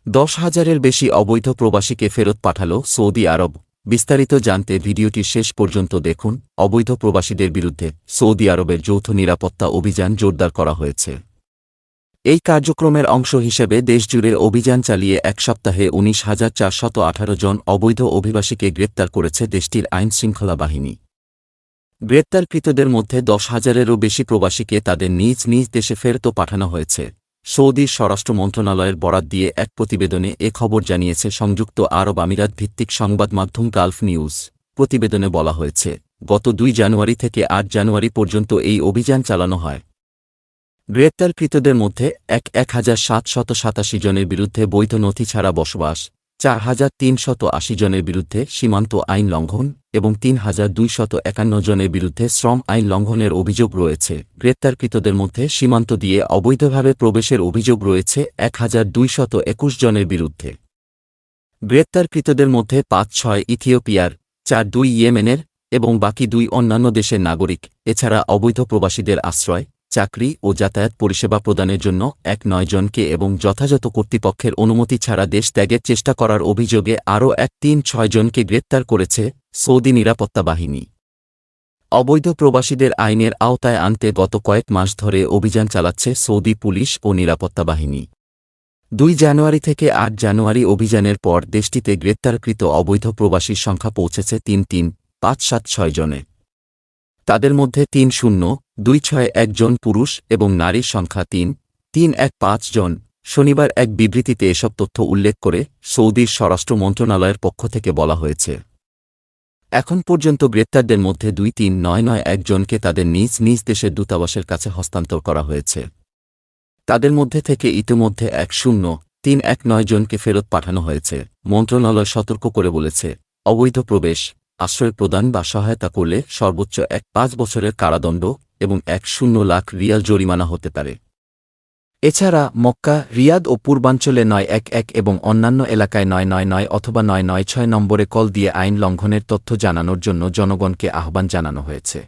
10,000-এর বেশি অবৈধ প্রবাসীকে ফেরত পাঠাল সৌদি আরব। বিস্তারিত জানতে ভিডিওটি শেষ পর্যন্ত দেখুন। অবৈধ প্রবাসীদের বিরুদ্ধে সৌদি আরবের যৌথ নিরাপত্তা অভিযান জোরদার করা হয়েছে। এই কার্যক্রমের অংশ হিসেবে দেশজুড়ে অভিযান চালিয়ে এক সপ্তাহে 19,418 জন অবৈধ অভিবাসীকে গ্রেপ্তার করেছে দেশটির আইনশৃঙ্খলা বাহিনী। গ্রেপ্তারকৃতদের মধ্যে 10,000-এরও বেশি প্রবাসীকে তাদের নিজ নিজ দেশে ফেরত পাঠানো হয়েছে। সৌদির স্বরাষ্ট্র মন্ত্রণালয়ের বরাত দিয়ে এক প্রতিবেদনে এ খবর জানিয়েছে সংযুক্ত আরব আমিরাত ভিত্তিক সংবাদ মাধ্যম গালফ নিউজ। প্রতিবেদনে বলা হয়েছে, গত 2 জানুয়ারি থেকে 8 জানুয়ারি পর্যন্ত এই অভিযান চালানো হয়। গ্রেপ্তারকৃতদের মধ্যে 1,787 জনের বিরুদ্ধে বৈধ নথি ছাড়া বসবাস, 4,380 জনের বিরুদ্ধে সীমান্ত আইন লঙ্ঘন এবং 3,251 জনের বিরুদ্ধে শ্রম আইন লঙ্ঘনের অভিযোগ রয়েছে। গ্রেপ্তারকৃতদের মধ্যে সীমান্ত দিয়ে অবৈধভাবে প্রবেশের অভিযোগ রয়েছে 1,221 জনের বিরুদ্ধে। গ্রেপ্তারকৃতদের মধ্যে 5-6 ইথিওপিয়ার, 4-2 ইয়েমেনের এবং বাকি 2 অন্যান্য দেশের নাগরিক। এছাড়া অবৈধ প্রবাসীদের আশ্রয়, চাকরি ও যাতায়াত পরিষেবা প্রদানের জন্য 9 জনকে এবং যথাযথ কর্তৃপক্ষের অনুমতি ছাড়া দেশ ত্যাগের চেষ্টা করার অভিযোগে আরও 3-6 জনকে গ্রেপ্তার করেছে সৌদি নিরাপত্তা বাহিনী। অবৈধ প্রবাসীদের আইনের আওতায় আনতে গত কয়েক মাস ধরে অভিযান চালাচ্ছে সৌদি পুলিশ ও নিরাপত্তা বাহিনী। 2 জানুয়ারি থেকে 8 জানুয়ারি অভিযানের পর দেশটিতে গ্রেপ্তারকৃত অবৈধ প্রবাসীর সংখ্যা পৌঁছেছে 3,576 জনে। তাদের মধ্যে 3,0,261 জন পুরুষ এবং নারীর সংখ্যা 3,115 জন। শনিবার এক বিবৃতিতে এসব তথ্য উল্লেখ করে সৌদির স্বরাষ্ট্র মন্ত্রণালয়ের পক্ষ থেকে বলা হয়েছে, এখন পর্যন্ত গ্রেপ্তারদের মধ্যে 2,391 জনকে তাদের নিজ নিজ দেশের দূতাবাসের কাছে হস্তান্তর করা হয়েছে। তাদের মধ্যে থেকে ইতিমধ্যে 1,0,319 জনকে ফেরত পাঠানো হয়েছে। মন্ত্রণালয় সতর্ক করে বলেছে, অবৈধ প্রবেশ, আশ্রয় প্রদান বা সহায়তা করলে সর্বোচ্চ 5 বছরের কারাদণ্ড এবং 10 লাখ রিয়াল জরিমানা হতে পারে। এছাড়া মক্কা, রিয়াদ ও পূর্বাঞ্চলে 911 এবং অন্যান্য এলাকায় 999 অথবা 996 নম্বরে কল দিয়ে আইন লঙ্ঘনের তথ্য জানানোর জন্য জনগণকে আহ্বান জানানো হয়েছে।